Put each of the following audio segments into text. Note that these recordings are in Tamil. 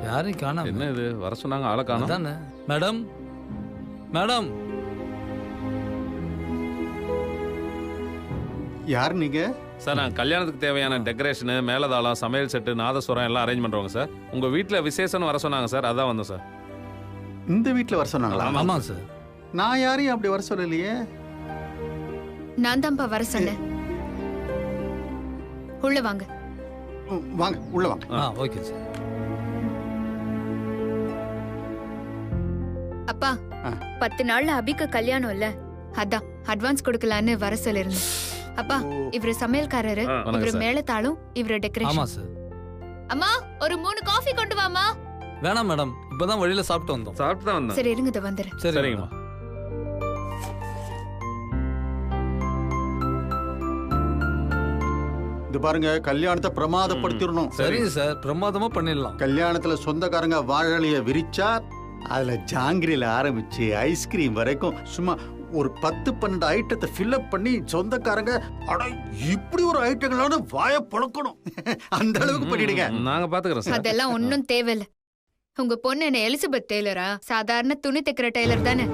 யாரையும் காணோம். என்ன இது வர சொன்னாங்க ஆளை காணோம். தானே மேடம். மேடம் யார் நீங்க? சார் நான் கல்யாணத்துக்கு தேவையான டெக்கரேஷனு, மேலதாளம், சமையல் செட்டு, நாதஸ்வரம் எல்லாம் அரேஞ்ச் பண்றோங்க சார். உங்க வீட்டில் விசேஷம்னு வர சொன்னாங்க சார், அதான் வந்தோம் சார். இந்த வீட்டில் வர சொன்னாங்களா? ஆமாம் சார். நான் யாரையும் அப்படி வர சொல்லலையே. நான் தான்ப்பா வர சொன்னேன். உள்ள வாங்க. வாங்க உள்ள வாங்க. Okay sir. அப்பா 10 நாள்ல அபிக்கு கல்யாணம் இல்ல, அதான் அட்வான்ஸ் கொடுக்கலான்னு வர சொல்லிருந்தேன். அப்பா இவரு சமையல்காரரு, இவரு மேளதாளம், இவரு டெக்கரேஷன். ஆமா சார். அம்மா ஒரு 3 காஃபி கொண்டு வாமா. வேணாம் மேடம், இப்பதான் வழியில சாப்பிட்டு வந்தோம். சாப்பிட்டு தான் வந்தோம். சரி இருங்க, இத வந்துறேன். சரிங்கம்மா. இது பாருங்க, கல்யாணத்தை பிரமாதப்படுத்திடணும். சரிங்க சார், பிரமாதமா பண்ணிடலாம். கல்யாணத்துல சொந்தக்காரங்க வாழலைய விரிச்சா அதுல ஜாங்கிரியில ஆரம்பிச்சு ஐஸ்கிரீம் வரைக்கும் சும்மா ஒரு 10-12 ஐட்டத்தை ஃபில்அப் பண்ணி சொந்தக்காரங்க அட இப்படி ஒரு ஐட்டங்களான வாய பழக்கணும் அந்த அளவுக்கு பண்ணிடுங்க. நாங்க பாத்துக்கிறோம் சார். அதெல்லாம் ஒன்னும் தேவையில்ல. உங்க பொண்ணு என்ன எலிசபெத் டெய்லரா? சாதாரண துணி தைக்கிற டெய்லர் தானே.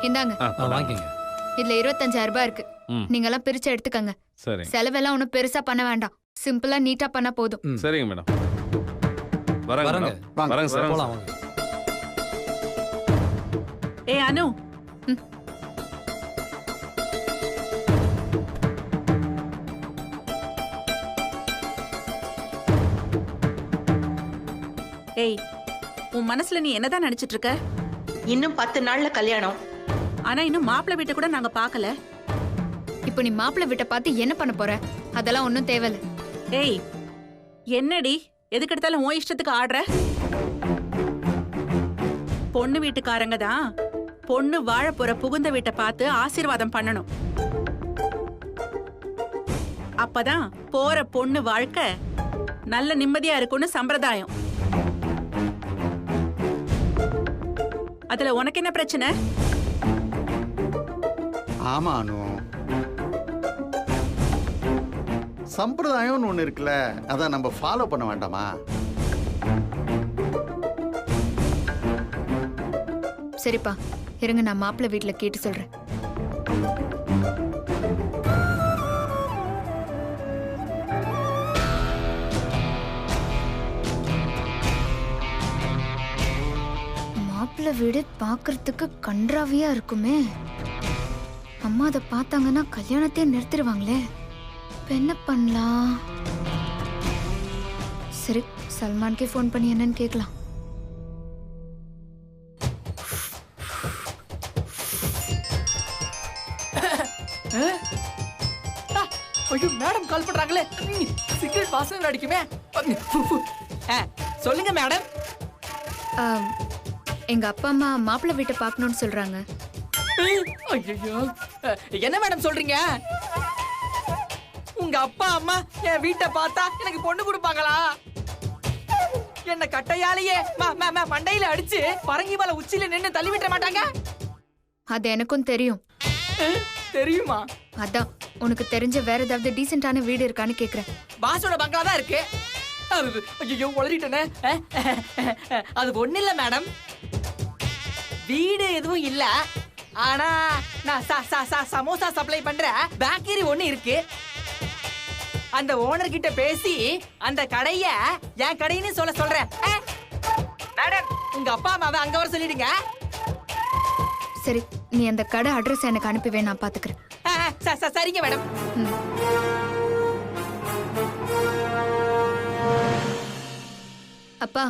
இந்தாங்க வாங்கிங்க. இதுல 25,000 ரூபாய் இருக்கு. நீங்க எல்லாம் பிரிச்சு எடுத்துக்கங்க. சரி. செலவெல்லாம் ஒன்னும் பெருசா பண்ண வேண்டாம், சிம்பிளா நீட்டா பண்ணா போதும். சரிங்க மேடம். வரங்க. வரங்க சார். போலாம் வாங்க. ஏய் அனு, ஏய் உன் மனசுல நீ என்னதான் நினைச்சிட்டு இருக்க? இன்னும் 10 நாள்ல கல்யாணம். ஆனா இன்னும் மாப்பிள்ளை வீட்டை கூட நாங்க பாக்கல. இப்போ நீ மாப்பிள்ளை வீட்டை பார்த்து என்ன பண்ண போற? அதெல்லாம் ஒன்னும் தேவையில்ல. ஏய் என்னடி எதுக்கு எடுத்தாலும் உன் இஷ்டத்துக்கு ஆடுற? பொண்ணு வீட்டுக்காரங்க தான் பொண்ணு வாழ போற புகுந்த வீட்டை பார்த்து ஆசீர்வாதம் பண்ணணும். அப்பதான் போற பொண்ணு வாழ்க்கை நல்ல நிம்மதியா இருக்கும்னு சம்பிரதாயம். அதுல உனக்கு என்ன பிரச்சனை? ஆமா அனு, சம்பிரதாயம்னு ஒண்ணு இருக்குல்ல, அதான் நம்ம ஃபாலோ பண்ண வேண்டாமா? சரிப்பா இருங்க, நான் மாப்பிள்ளை வீட்டுல கேட்டு சொல்றேன். மாப்பிள்ளை வீடு பாக்குறதுக்கு கன்றாவியா இருக்குமே. அம்மா அதை பார்த்தாங்கன்னா கல்யாணத்தையே நிறுத்திடுவாங்களே. இப்ப என்ன பண்ணலாம்? சரி, சல்மானுக்கே ஃபோன் பண்ணி என்னன்னு கேட்கலாம். ஐயோ மேடம் கால் பண்றாங்களே. சிகரெட் வாசனை அடிக்குமே. சொல்லுங்க மேடம். எங்க அப்பா அம்மா மாப்பிள்ளை வீட்டை பார்க்கணும்னு சொல்றாங்க. ஐயோ என்ன மேடம் சொல்றீங்க? உங்க அப்பா அம்மா என் வீட்டை பார்த்தா எனக்கு பொண்ணு கொடுப்பாங்களா? என்ன கட்டையாலேயே மண்டையில அடிச்சு பரங்கி மலை உச்சியில நின்னு தள்ளி விட்ட மாட்டாங்க? அது எனக்கும் தெரியும். தெரியுமா? அதான் உனக்கு தெரிஞ்ச வேற ஏதாவது டீசென்டான வீடு இருக்கான்னு கேக்குறேன். பாஸோட பங்களா தான் இருக்கு. ஐயோ உளறிட்டேனே. அது ஒண்ணு இல்ல மேடம், வீடு எதுவும் இல்ல. ஆனா நான் சமோசா சப்ளை பண்ற பேக்கரி ஒண்ணு இருக்கு. அந்த ஓனர் கிட்ட பேசி அந்த கடைய என் கடைன்னு சொல்றேன். மேடம் உங்க அப்பா அம்மாவை அங்க வர சொல்லிடுங்க. சரி, நீ அந்த கடை அட்ரஸ் எனக்கு அனுப்பி நான் பாத்துக்கிறேன். சரிங்க மேடம். அப்பா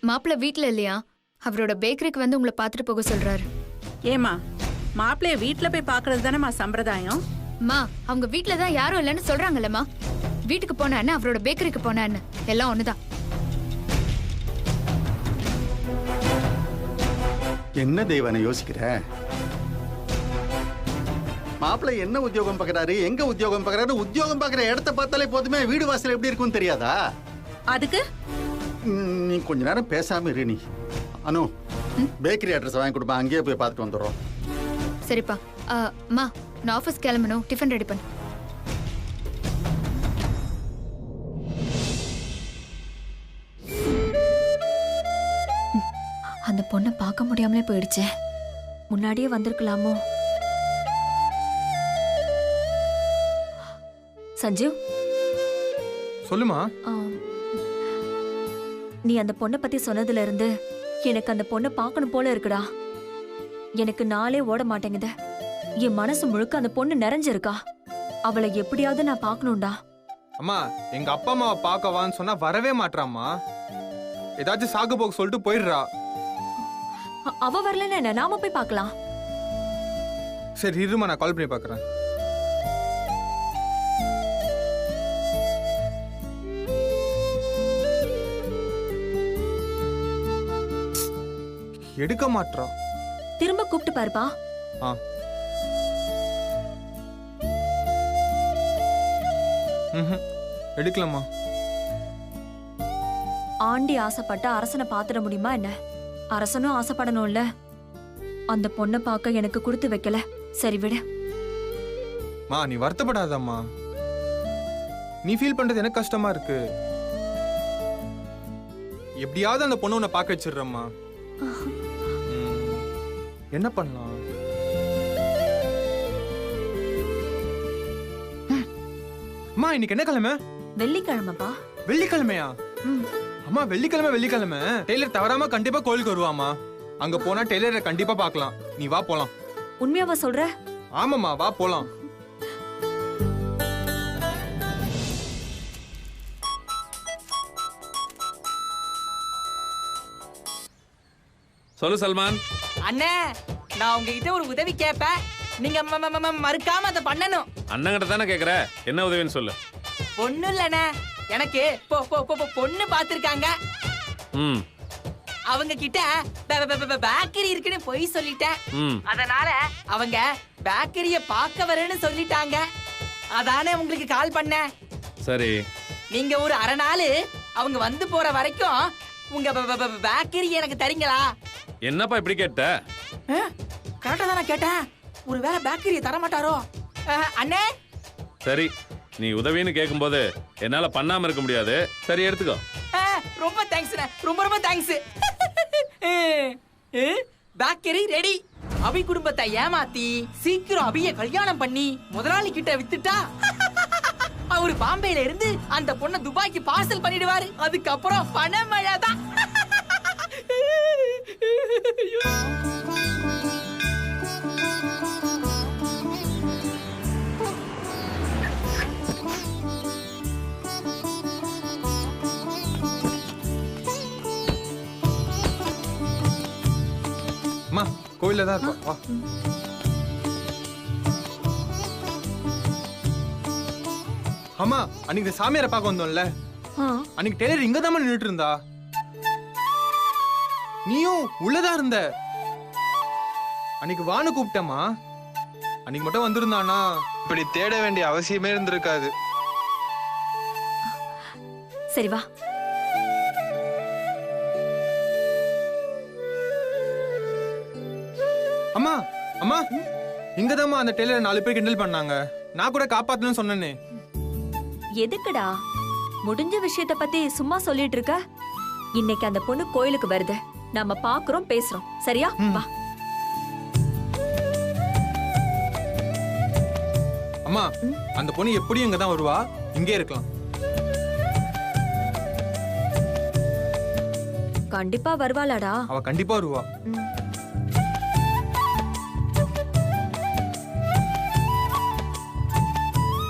மாப்பிள்ளை வீட்டுல இல்லையா? அவரோட பேக்கரிக்கு வந்து உங்களை பாத்துட்டு போக சொல்றாரு. ஏமா மாப்பிள்ளைய வீட்டுல போய் பாக்குறது தானேமா சம்பிரதாயம்? மா அவங்க வீட்டுல தான் யாரும் இல்லைன்னு சொல்றாங்கல்லம்மா. வீட்டுக்கு போனான்னு அவரோட பேக்கரிக்கு போனான்னு எல்லாம் ஒண்ணுதான். என்ன தெய்வான யோசிக்கிற? மாப்பிள்ளை என்ன உத்தியோகம் பார்க்கறாரு, எங்க உத்தியோகம் பார்க்கறாரு? உத்தியோகம் பார்க்கற இடத்த பார்த்தாலே போதுமே, வீடு வாசல் எப்படி இருக்கும்னு தெரியாதா? அதுக்கு நீ கொஞ்ச நேரம் பேசாம இரு. நீ அனு பேக்கரி அட்ரஸ் வாங்கி கொடுப்பா, அங்கேயே போய் பார்த்துட்டு வந்துடுறோம். சரிப்பா. மா நான் ஆஃபீஸ் கிளம்பணும், டிஃபன் ரெடி பண்ணு. பார்க்க முடியாமலே போயிடுச்சே. முன்னாடியே வந்திருக்கலாமோ? சஞ்சீவ், சொல்லுமா. நீ அந்த பொண்ணை பத்தி சொன்னதுல இருந்து எனக்கு அந்த பொண்ணை பார்க்கணும் போல இருக்குடா. எனக்கு நாளே ஓட மாட்டேங்குது. என் மனசு முழுக்க அந்த பொண்ணு நிறைஞ்சிருக்கா. அவளை எப்படியாவது நான் பார்க்கணும்டா. அம்மா, எங்க அப்பா அம்மாவை பார்க்கவான்னு சொன்னா வரவே மாட்றாம்மா. ஏதாச்சும் சாகு போக்கு சொல்லிட்டு போயிடுறா. அவ வரலன்னு என்ன, நாம போய் பார்க்கலாம். சரி இருமா, நான் கால் பண்ணி பார்க்கறேன். எடுக்க மாட்றா. திரும்ப கூப்பிட்டு பாருப்பா. எடுக்கலாமா? ஆண்டி ஆசைப்பட்ட அரசனை பாத்துட முடியுமா என்ன? அரசனும் ஆசைப்படணும்ல. அந்த பொண்ணை பார்க்க எனக்கு கொடுத்து வைக்கல. சரி விடு. மா, நீ வருத்தப்படாதம்மா. நீ ஃபீல் பண்றது எனக்கு கஷ்டமா இருக்கு. எப்படியாவது அந்த பொண்ணு உன்னை பார்க்க வச்சிடுறம்மா. என்ன பண்ணலாம்? அம்மா, இன்னைக்கு என்ன கிழமை? வெள்ளிக்கிழமைப்பா. வெள்ளிக்கிழமையா? அம்மா, வெள்ளிக்கிழமை டெய்லர் தவறாம கண்டிப்பா கோயிலுக்கு வருவாமா. அங்க போனா டெய்லரை கண்டிப்பா பார்க்கலாம். நீ வா போலாம். உண்மையாவா சொல்ற? ஆமாம்மா, வா போலாம். சொல்லு சல்மான். அண்ணே, நான் உங்ககிட்ட ஒரு உதவி கேட்பேன். நீங்க மறுக்காம அதை பண்ணணும். அண்ணங்கிட்ட தானே கேக்குற, என்ன உதவின்னு சொல்லு. ஒண்ணும் இல்லண்ணே, எனக்கு பொண்ணு பாத்திருக்காங்க. அவங்க கிட்ட பேக்கரி இருக்குன்னு போய் சொல்லிட்டேன். அதனால அவங்க பேக்கரிய பார்க்க வரேன்னு சொல்லிட்டாங்க. அதானே உங்களுக்கு கால் பண்ணேன். சரி, நீங்க ஒரு அரை நாள் அவங்க வந்து போற வரைக்கும் உங்க பேக்கரி எனக்கு தரீங்களா? என்னப்பா இப்படி கேட்ட? கரெக்டா தானே கேட்டேன். ஒருவேளை பேக்கரியை தர மாட்டாரோ? அண்ணே, சரி, நீ உதவின்னு கேட்கும்போது என்னால பண்ணாம இருக்க முடியாது. சரி, எடுத்துக்கோ. ரொம்ப தேங்க்ஸ், ரொம்ப தேங்க்ஸ். Bakery ready. அபி குடும்பத்தை ஏமாத்தி சீக்கிரம் அபிய கல்யாணம் பண்ணி முதலாளி கிட்ட வித்துட்டா அவரு பாம்பேல இருந்து அந்த பொண்ண துபாய்க்கு பார்சல் பண்ணிடுவாரு. அதுக்கப்புறம் பணமழை தான். அம்மா, கோயில்ல தான் இருப்பா. வா. அம்மா, அன்னைக்கு சாமியாரை பார்க்க வந்தோம்ல, அன்னைக்கு டெய்லர் இங்க தான் நின்னுட்டு இருந்தா. நீயும் உள்ளதா இருந்த. அன்னைக்கு வான்னு கூப்பிட்டமா. அன்னைக்கு மட்டும் வந்திருந்தானா இப்படி தேட வேண்டிய அவசியமே இருந்திருக்காது. சரி வா. அம்மா, அம்மா, இங்கதாம்மா அந்த டெய்லரை 4 பேர் கிண்டல் பண்ணாங்க. நான் கூட காப்பாத்தணும்னு சொன்னேனே. எதுக்குடா முடிஞ்ச விஷயத்த பத்தி சும்மா சொல்லிட்டு இருக்க? இன்னைக்கு அந்த பொண்ணு கோயிலுக்கு வருது. நாம பாக்குறோம், பேசுறோம். சரியா? வா. அம்மா, அந்த பொண்ணு எப்படியும் இங்க தான் வருவா. இங்கே இருக்கலாம். கண்டிப்பா வருவாளாடா. அவ கண்டிப்பா வருவா.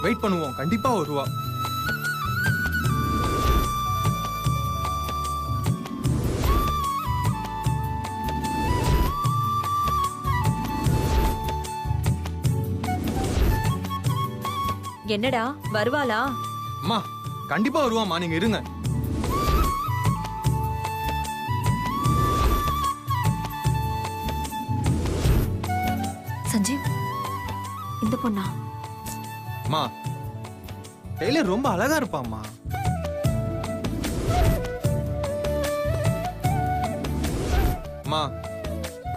வெயிட் பண்ணுவோம். கண்டிப்பா வருவா. என்னடா வருவாளா? அம்மா, கண்டிப்பா வருவாமா. நீங்க இருங்க. சஞ்சீவ், இந்த பொண்ணா? அம்மா, டெய்லர் ரொம்ப அழகா இருப்பாம்மா. அம்மா,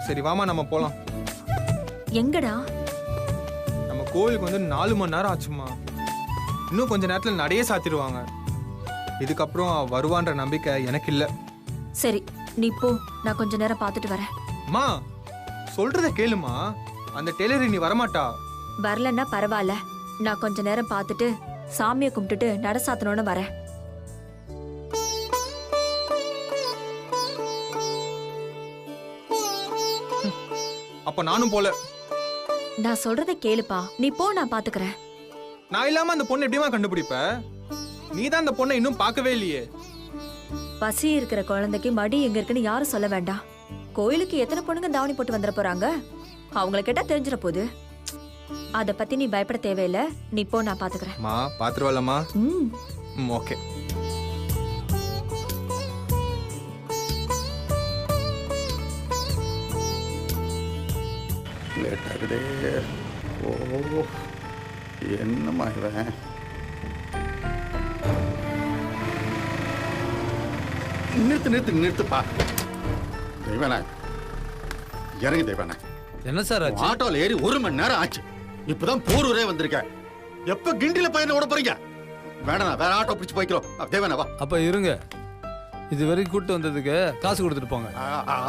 சரி வாமா, நம்ம போலாம். எங்கடா? நம்ம கோவிலுக்கு வந்து 4 மணி நேரம் ஆச்சுமா. இன்னும் கொஞ்ச நேரத்துல நடையே சாத்திடுவாங்க. இதுக்கப்புறம் வருவான்ற நம்பிக்கை எனக்கு இல்ல. சரி, நீ போ. நான் கொஞ்ச நேரம் பார்த்துட்டு வரேன். அம்மா சொல்றத கேளுமா, அந்த டெய்லர் நீ வரமாட்டா. வரலன்னா பரவாயில்ல, நான் கொஞ்ச நேரம் பார்த்துட்டு சாமியை கும்பிட்டுட்டு நட சாத்தணும்னு வரேன். அப்ப நானும் போல. நான் சொல்றத கேளுப்பா, நீ போ, நான் பாத்துக்கிறேன். நான் இல்லாம அந்த பொண்ணு எப்படிமா கண்டுபிடிப்ப? நீ தான் அந்த பொண்ணை இன்னும் பார்க்கவே இல்லையே. பசி இருக்கிற குழந்தைக்கு மடி எங்க இருக்குன்னு யாரும் சொல்ல வேண்டாம். கோயிலுக்கு எத்தனை பொண்ணுங்க தாவணி போட்டு வந்துட போறாங்க, அவங்கள கேட்டா தெரிஞ்சிட போகுது. அத பத்தி நீ பயப்பட தேவையில்ல, நீ போ, நான் பாத்துக்கிறேன். மா பாத்துருவாளம்மா? ஓகே. லேட் ஆகுதே. ஓ என்னம்மா இவன்? நிறுத்துப்பா. தெய்வானே இறங்கி. தெய்வானே என்ன சார் ஆச்சு? ஆட்டோல ஏறி 1 மணி நேரம் ஆச்சு. இப்பதான் போரூரே வந்திருக்கேன். எப்ப கிண்டில பையனை ஓட போறீங்க? வேணாம், வேற ஆட்டோ பிடிச்சு போய்க்கிறோம். தேவனா வா. அப்ப இருங்க, இது வரைக்கும் கூட்டு வந்ததுக்கு காசு கொடுத்துட்டு போங்க.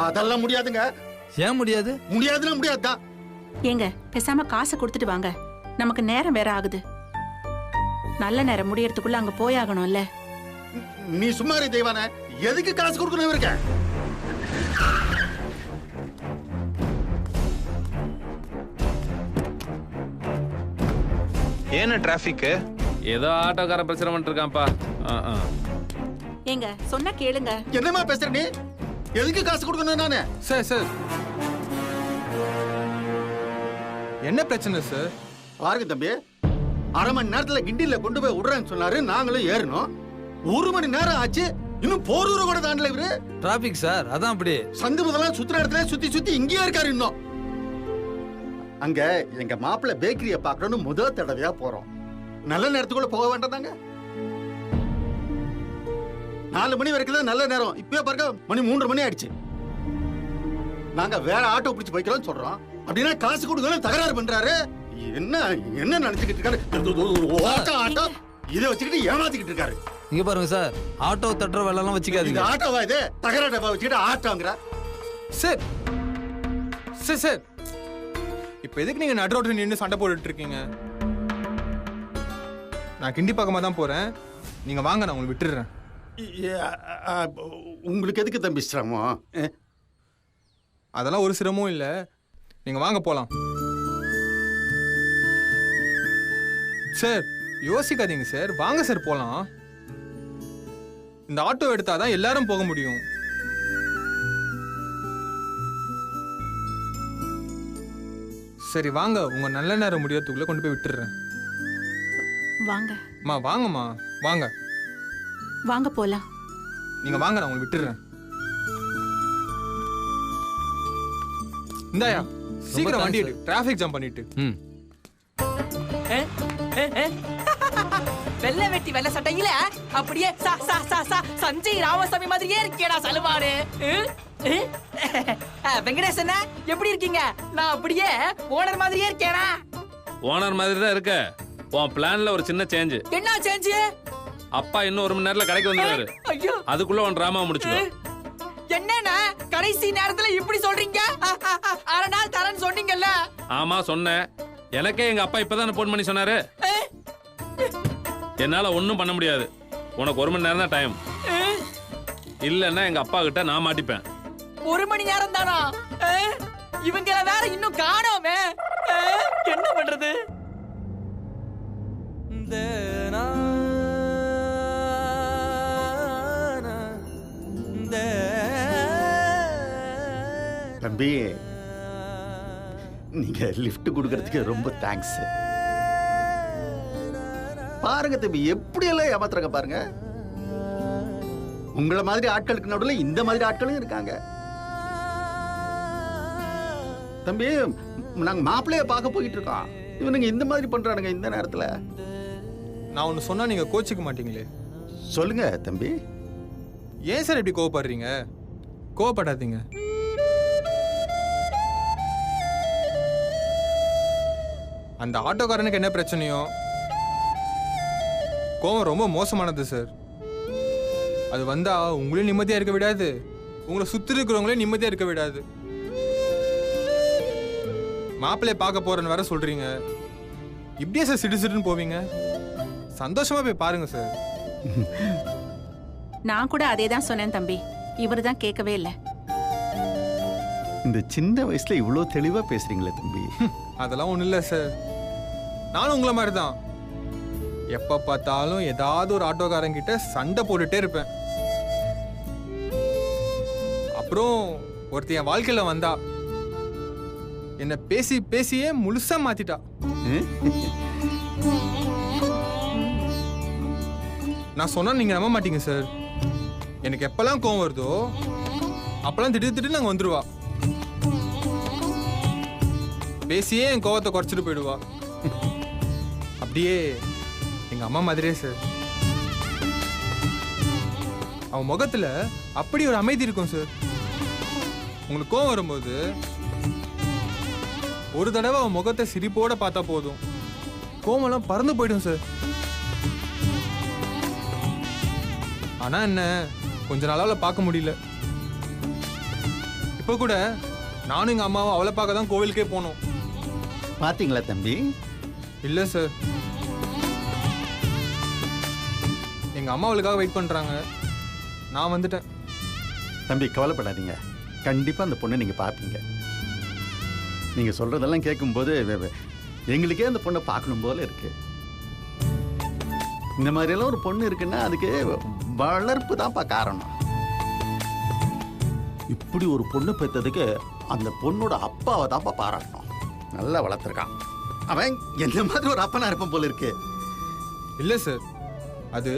அதெல்லாம் முடியாதுங்க. ஏன் முடியாது? முடியாதுன்னா முடியாதுதான். ஏங்க பேசாம காசை கொடுத்துட்டு வாங்க, நமக்கு நேரம் வேற ஆகுது. நல்ல நேரம் முடியறதுக்குள்ள அங்க போயாகணும்ல. நீ சும்மா இரு தெய்வானே. எதுக்கு காசு கொடுக்கணும் இருக்க? ஏன்னா டிராபிக் ஏதோ ஆட்டோக்காரன் பிரச்சனை பண்ணிட்டு இருக்கான்ப்பா. ஏங்க சொன்னா கேளுங்க. என்னமா பேசுற நீ? எதுக்கு காசு கொடுக்கணும் நானு? சார் என்ன பிரச்சனை சார்? பாருங்க தம்பி, 1/2 மணி நேரத்துல கிண்டில கொண்டு போய் விடுறேன்னு சொன்னாரு. நாங்களும் ஏறணும். 1 மணி நேரம் ஆச்சு, இன்னும் போரூர கூட தாண்டல இவரு. டிராபிக் சார், அதான் அப்படி. சந்து முதலாம் சுத்துற இடத்துல சுத்தி இங்கேயே இருக்காரு. இன்னும் அங்க எங்க மாப்பிள்ளை பேக்கரிய பாக்கணும்னு முதல் தடவையா போறோம். நல்ல நேரத்துக்குள்ள போக வேண்டாதாங்க? 4 மணி வரைக்கும் தான் நல்ல நேரம். இப்பயே பாருங்க, மணி 3:30 மணி ஆயிடுச்சு. நாங்க வேற ஆட்டோ பிடிச்சு போய்க்கிறோம் சொல்றோம். அப்படின்னா காசு கொடுக்கணும் தகராறு பண்றாரு. என்ன நினைச்சுக்கிட்டு இருக்காரு? ஆட்டோ இதை வச்சுக்கிட்டு ஏமாத்திக்கிட்டு இருக்காரு. இங்க பாருங்க சார், ஆட்டோ தட்டுற வேலை எல்லாம் வச்சுக்காதீங்க. ஆட்டோவா இது? தகராறு டப்பா வச்சுக்கிட்டு ஆட்டோங்கிற. சார் இப்ப எதுக்கு நீங்க நடு ரோட்ல நின்று சண்டை போட்டுட்டு இருக்கீங்க? நான் கிண்டி பக்கமா தான் போறேன், நீங்க வாங்க, நான் உங்களுக்கு விட்டுடுறேன். உங்களுக்கு எதுக்கு தம்பி சிரமம்? அதெல்லாம் ஒரு சிரமமும் இல்ல, நீங்க வாங்க போலாம். சார் யோசிக்காதீங்க சார், வாங்க சார் போலாம். இந்த ஆட்டோ எடுத்தாதான் எல்லாரும் போக முடியும். சரி வாங்க, உங்க நல்ல நேரம் முடியறதுக்குள்ள கொண்டு போய் விட்டுறேன். வாங்க வாங்கம்மா வாங்க. வாங்க போலாம். நீங்க வாங்க, நான் உங்களுக்கு விட்டுறேன். இந்தாயா சீக்கிரம் வண்டி எடு, டிராபிக் ஜாம் பண்ணிட்டு. வெள்ளை வெட்டி வெள்ளை சட்டையில அப்படியே சஞ்சய் ராமசாமி மாதிரியே இருக்கேடா சலுவாரு. வெங்கடேசன் எப்படி இருக்கீங்க? நான் அப்படியே ஓனர் மாதிரியே இருக்கேனா? ஓனர் மாதிரி தான் இருக்க. உன் பிளான்ல ஒரு சின்ன சேஞ்ச். என்ன சேஞ்ச்? அப்பா இன்னும் 1 மணி நேரத்துல கடைக்கு வந்துருவாரு. அதுக்குள்ள உன் டிராமா முடிச்சுக்கோ. என்னன்னா கடைசி நேரத்துல இப்படி சொல்றீங்க? 1/2 நாள் தரேன்னு சொன்னீங்கல்ல? ஆமா சொன்னேன். எனக்கே எங்க அப்பா இப்பதானே போன் பண்ணி சொன்னாரு. என்னால ஒன்னும் பண்ண முடியாது. உனக்கு 1 மணி நேரம் தான் டைம். இல்லன்னா எங்க அப்பா கிட்ட நான் மாட்டிப்பேன். 1 மணி நேரம் தானா? இவங்கள வேற இன்னும் காணோமே. என்ன பண்றது? தம்பி, நீங்க லிஃப்ட் கொடுக்கறதுக்கு ரொம்ப தேங்க்ஸ். பாருங்க தம்பி, எப்படி எல்லாம் ஏமாத்துறாங்க பாருங்க. உங்களை மாதிரி ஆட்களுக்கு நடுவில் இந்த மாதிரி ஆட்களும் இருக்காங்க. தம்பி, நாங்க மாப்பிள்ளைய பார்க்க போயிட்டு இருக்கோம். இவனுங்க இந்த மாதிரி பண்றானுங்க இந்த நேரத்துல. நான் ஒன்னு சொன்னா நீங்க கோச்சிக்க மாட்டீங்களே? சொல்லுங்க தம்பி. ஏன் சார் இப்படி கோவப்படுறீங்க? கோவப்படாதீங்க. அந்த ஆட்டோக்காரனுக்கு என்ன பிரச்சனையோ, கோவம் ரொம்ப மோசமானது சார். அது வந்தா உங்களையும் நிம்மதியா இருக்க விடாது, உங்களை சுத்தி இருக்கிறவங்களையும் நிம்மதியா இருக்க விடாது. மாப்பிள்ளைய பார்க்க போறேன்னு வேற சொல்றீங்க. இப்படியே சார் சிடுசிடுன்னு போவீங்க? சந்தோஷமா போய் பாருங்க சார். நான் கூட அதே தான் சொன்னேன் தம்பி. இவர் தான் கேட்கவே இல்லை. இந்த சின்ன வயசுல இவ்வளோ தெளிவா பேசுறீங்களே தம்பி. அதெல்லாம் ஒண்ணும் இல்லை சார். நானும் உங்களை மாதிரி தான். எப்ப பார்த்தாலும் ஏதாவது ஒரு ஆட்டோக்காரங்கிட்ட சண்டை போட்டுட்டே இருப்பேன். அப்புறம் ஒருத்தி என் வாழ்க்கையில வந்தா, என்ன பேசி பேசியே முழுசா மாத்திட்டா. நான் சொன்னா நீங்க நம்ப மாட்டீங்க சார். எனக்கு எப்பெல்லாம் கோவம் வருதோ அப்பெல்லாம் திடீர்னு நாங்க வந்துருவா. பேசியே என் கோவத்தை குறைச்சிட்டு போயிடுவா. அப்படியே எங்க அம்மா மாதிரியே சார். அவன் முகத்துல அப்படி ஒரு அமைதி இருக்கும் சார். உங்களுக்கு கோவம் வரும்போது ஒரு தடவை அவன் முகத்தை சிரிப்போட பார்த்தா போதும், கோவம்லாம் பறந்து போயிடும் சார். ஆனா என்ன, கொஞ்ச நாளால பார்க்க முடியல. இப்ப கூட நானும் எங்க அம்மாவும் அவளை பார்க்க தான் கோவிலுக்கே போனோம். பாத்தீங்களா தம்பி? இல்ல சார், எங்க அம்மா அவளுக்காக வெயிட் பண்றாங்க. நான் வந்துட்டேன். தம்பி கவலைப்படாதீங்க, கண்டிப்பா அந்த பொண்ணை நீங்க பார்ப்பீங்க. நீங்க சொல்றதெல்லாம் கேட்கும்போது எங்களுக்கே அந்த பொண்ணை பார்க்கணும் போல இருக்கு. இந்த மாதிரி எல்லாம் ஒரு பொண்ணு இருக்குன்னா அதுக்கு வளர்ப்பு தான்ப்பா காரணம். இப்படி ஒரு பொண்ணு பெற்றதுக்கு அந்த பொண்ணோட அப்பாவை தான்ப்பா பாராட்டணும். நல்லா வளர்த்துருக்கான். அவன் எந்த மாதிரி ஒரு அப்பனா இருப்பான் போல இருக்கு. இல்ல சார், அது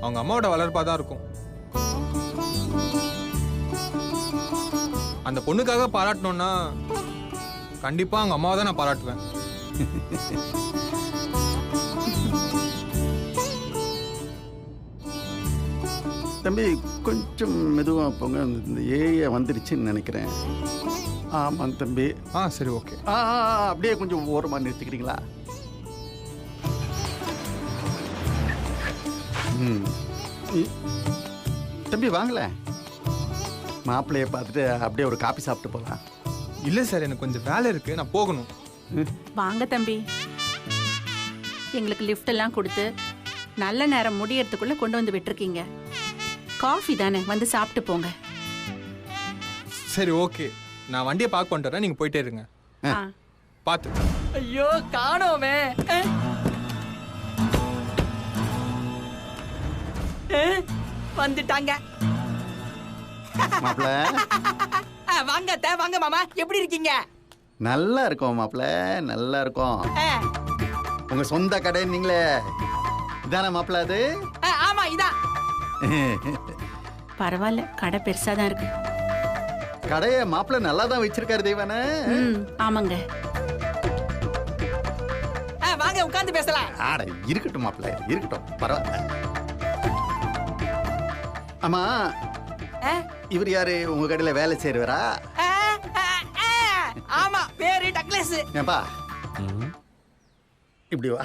அவங்க அம்மாவோட வளர்ப்பா தான் இருக்கும். அந்த பொண்ணுக்காக பாராட்டணும்னா கண்டிப்பா அவங்க அம்மாவை தான் நான் பாராட்டுவேன். தம்பி கொஞ்சம் மெதுவா போங்க. இந்த ஏரியா வந்துருச்சுன்னு நினைக்கிறேன். ஆமாம் தம்பி. சரி ஓகே. அப்படியே கொஞ்சம் ஓரமா நிறுத்திக்கிறீங்களா? தம்பி வாங்கல, மாப்பிள்ளைய பார்த்துட்டு அப்படியே ஒரு காபி சாப்பிட்டு போகலாம். இல்ல சார், எனக்கு கொஞ்சம் வேலை இருக்கு, நான் போகணும். வாங்க தம்பி. எங்களுக்கு லிஃப்ட் எல்லாம் கொடுத்து நல்ல நேரம் முடியறதுக்குள்ள கொண்டு வந்து விட்டுருக்கீங்க. காஃபி தானே, வந்து சாப்பிட்டு போங்க. சரி ஓகே, நான் வண்டியை பார்க் பண்ணிட்டு வரேன், நீங்க போயிட்டே இருங்க. பார்த்து. ஐயோ காணோமே. வந்துட்டாங்க. மாப்பிள்ள வாங்க அத்தை, வாங்க மாமா. எப்படி இருக்கீங்க? நல்லா இருக்கோம் மாப்பிள்ள, நல்லா இருக்கோம். உங்க சொந்த கடை நீங்களே இதானே மாப்பிள்ள? அது ஆமா இதான். பரவாயில்ல, கடை பெருசா தான் இருக்கு. கடைய மாப்பிள்ள நல்லா தான் வச்சிருக்காரு தெய்வானே. ஆமாங்க. வாங்க உட்கார்ந்து பேசலாம். ஆட இருக்கட்டும் மாப்பிள்ள, இருக்கட்டும், பரவாயில்ல. ஆமா, இவர் யாரு? உங்க கடையில வேலை செய்யறவரா? ஆமா, பேரு டக்ளஸ். ஏன்பா இப்படி வா.